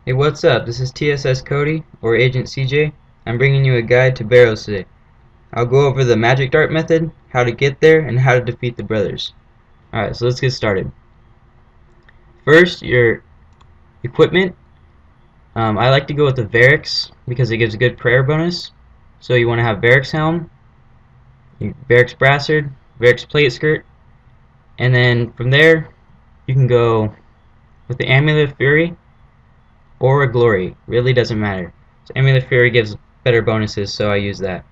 Hey, what's up? This is TSS Cody, or Agent CJ. I'm bringing you a guide to Barrows today. I'll go over the magic dart method, how to get there, and how to defeat the brothers. Alright, so let's get started. First, your equipment. I like to go with the Varix because it gives a good prayer bonus. So you want to have Varix helm, Varix brassard, Varix plate skirt, and then from there you can go with the Amulet of Fury or a Glory. Really doesn't matter. So Amulet of Fury gives better bonuses, so I use that.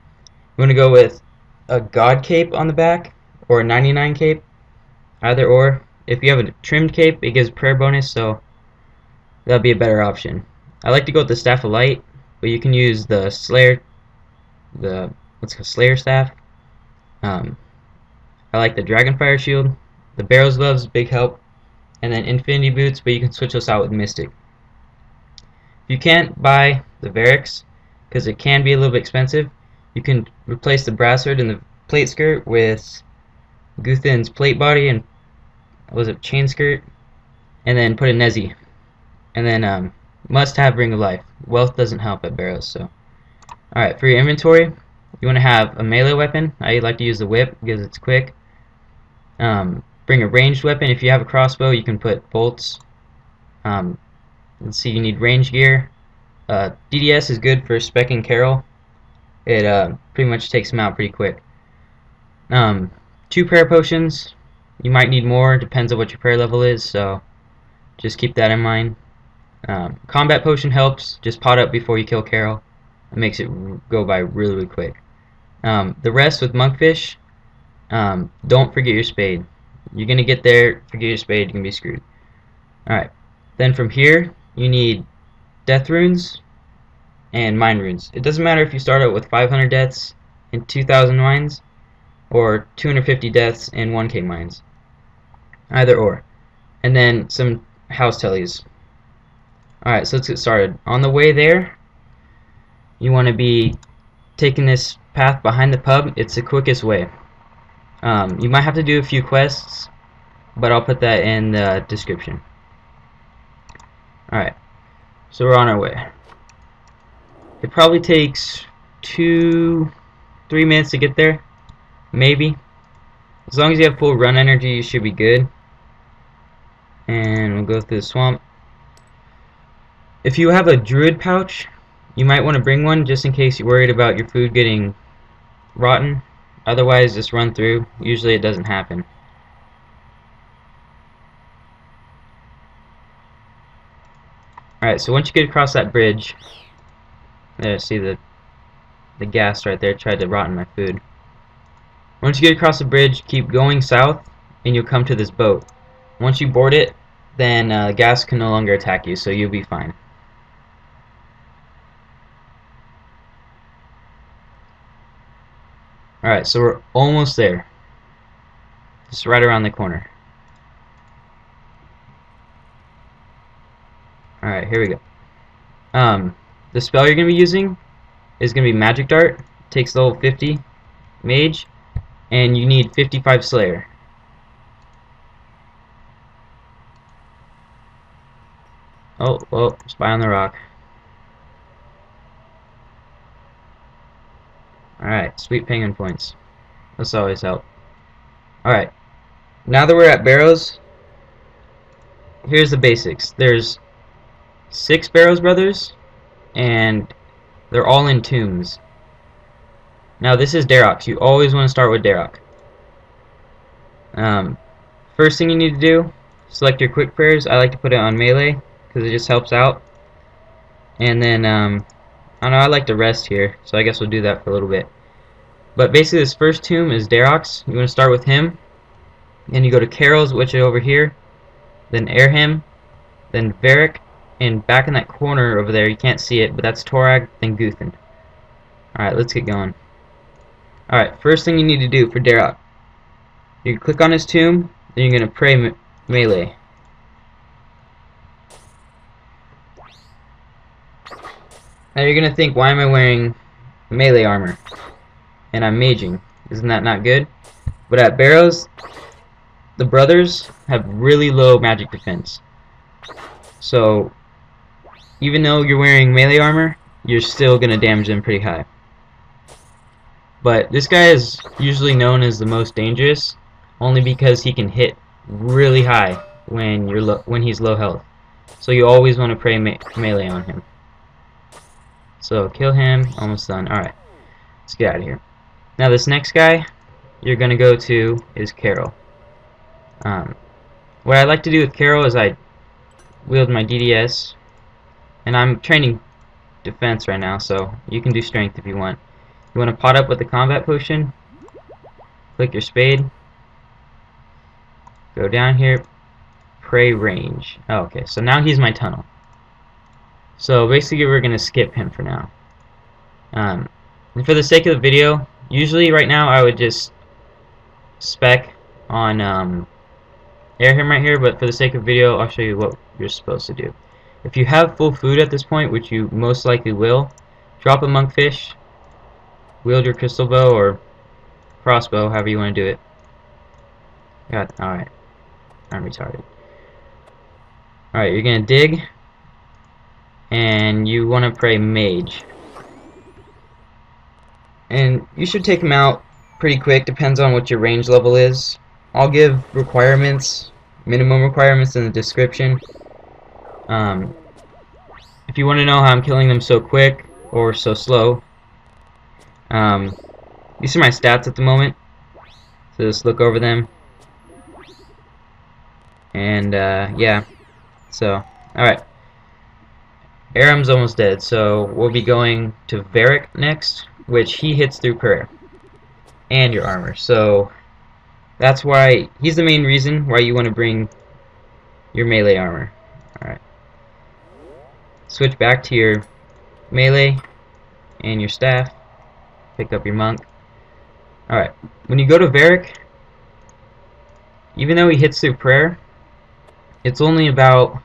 You want to go with a God cape on the back or a 99 cape, either or. If you have a trimmed cape, it gives prayer bonus, so that'll be a better option. I like to go with the Staff of Light, but you can use the Slayer, Slayer staff. I like the Dragonfire shield. The Barrows gloves, big help, and then Infinity boots, but you can switch those out with Mystic. If you can't buy the Varix, because it can be a little bit expensive, you can replace the brassard and the plate skirt with Guthin's plate body and chain skirt, and then put a Nezi, and then must have Ring of Life. Wealth doesn't help at Barrows. So, all right, for your inventory, you want to have a melee weapon. I like to use the whip because it's quick. Bring a ranged weapon. If you have a crossbow, you can put bolts. Let's see, you need range gear. DDS is good for specking Kharyll. It pretty much takes him out pretty quick. 2 prayer potions. You might need more, depends on what your prayer level is, so just keep that in mind. Combat potion helps, just pot up before you kill Kharyll. It makes it go by really, really quick. The rest with Monkfish, don't forget your spade. You're going to get there, forget your spade, you're going to be screwed. Alright, then from here, you need death runes and mine runes. It doesn't matter if you start out with 500 deaths and 2,000 mines, or 250 deaths and 1k mines. Either or. And then some house tellies. Alright, so let's get started. On the way there, you want to be taking this path behind the pub. It's the quickest way. You might have to do a few quests, but I'll put that in the description. Alright, so we're on our way. It probably takes 2-3 minutes to get there, maybe. As long as you have full run energy, you should be good. And we'll go through the swamp. If you have a druid pouch, you might want to bring one just in case you're worried about your food getting rotten. Otherwise, just run through. Usually it doesn't happen. Alright, so once you get across that bridge, there, see the gas right there tried to rotten my food. Once you get across the bridge, keep going south, and you'll come to this boat. Once you board it, then gas can no longer attack you, so you'll be fine. Alright, so we're almost there. Just right around the corner. Alright, here we go. The spell you're going to be using is going to be Magic Dart. It takes level 50 Mage, and you need 55 Slayer. Oh, well, spy on the rock. Alright, sweet penguin points. This always help. Alright, now that we're at Barrows, here's the basics. There's 6 Barrows brothers, and they're all in tombs. Now this is Darok. You always want to start with Darok. First thing you need to do, select your quick prayers. I like to put it on melee because it just helps out. And then I don't know, I like to rest here, so I guess we'll do that for a little bit. But basically this first tomb is Darok's. You want to start with him, and you go to Kharyll's, which is over here, then Airhim, then Varric, and back in that corner over there, you can't see it, but that's Torag, then Guthin. Alright, let's get going. Alright, first thing you need to do for Darok, you click on his tomb, then you're going to pray melee. Now you're going to think, why am I wearing melee armor? And I'm maging. Isn't that not good? But at Barrows, the brothers have really low magic defense. So even though you're wearing melee armor, you're still going to damage them pretty high. But this guy is usually known as the most dangerous, only because he can hit really high when he's low health. So you always want to pray melee on him. So kill him, almost done. Alright, let's get out of here. Now this next guy you're going to go to is Kharyll. What I like to do with Kharyll is I wield my DDS, and I'm training defense right now, so you can do strength if you want. You want to pot up with the combat potion, click your spade, go down here, pray range. Oh, okay, so now he's my tunnel. So basically we're going to skip him for now. And for the sake of the video, usually right now I would just spec on air him right here, but for the sake of video I'll show you what you're supposed to do. If you have full food at this point, which you most likely will, drop a monkfish, wield your crystal bow or crossbow, however you want to do it. Alright, I'm retarded. Alright, you're gonna dig, and you want to pray mage. And you should take him out pretty quick, depends on what your range level is. I'll give requirements, minimum requirements in the description. If you want to know how I'm killing them so quick or so slow, these are my stats at the moment. So just look over them. And yeah, so alright. Aram's almost dead, so we'll be going to Myreque next, which he hits through prayer and your armor. So that's why he's the main reason why you want to bring your melee armor. Alright. Switch back to your melee and your staff. Pick up your monk. Alright. When you go to Myreque, even though he hits through prayer, it's only about,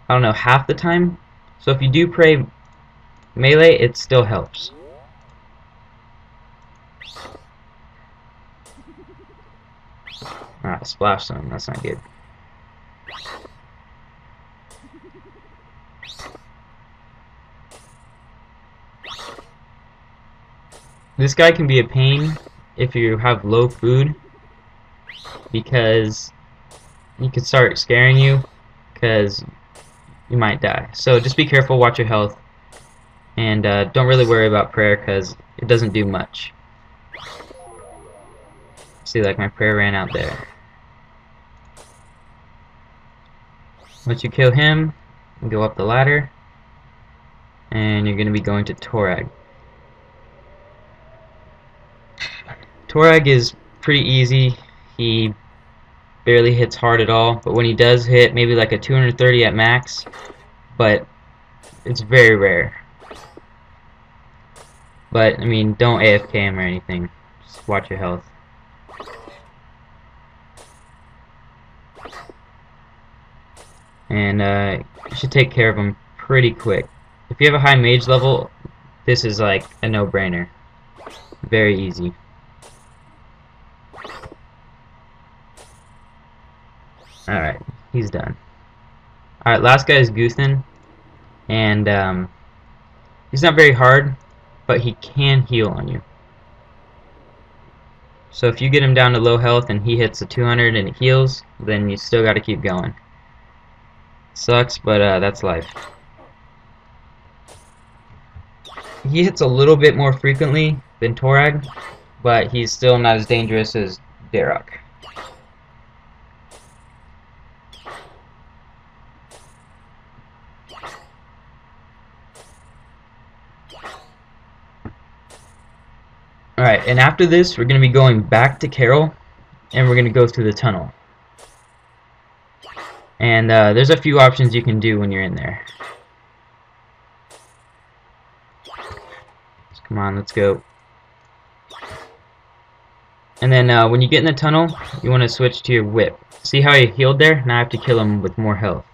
I don't know, half the time. So if you do pray melee, it still helps. Alright, splash zone, that's not good. This guy can be a pain if you have low food, because he could start scaring you, because you might die. So just be careful, watch your health, and don't really worry about prayer, because it doesn't do much. See, like my prayer ran out there. Once you kill him, you go up the ladder, and you're going to be going to Torag. Torag is pretty easy. He barely hits hard at all, but when he does hit, maybe like a 230 at max, but it's very rare. But I mean, don't AFK him or anything, just watch your health. And you should take care of him pretty quick. If you have a high mage level, this is like a no-brainer. Very easy. Alright, he's done. Alright, last guy is Guthan, and he's not very hard, but he can heal on you. So if you get him down to low health and he hits a 200 and it heals, then you still got to keep going. Sucks, but that's life. He hits a little bit more frequently than Torag, but he's still not as dangerous as Darok. Alright, and after this, we're going to be going back to Kharyll, and we're going to go through the tunnel. And there's a few options you can do when you're in there. So come on, let's go. And then when you get in the tunnel, you want to switch to your whip. See how he healed there? Now I have to kill him with more health.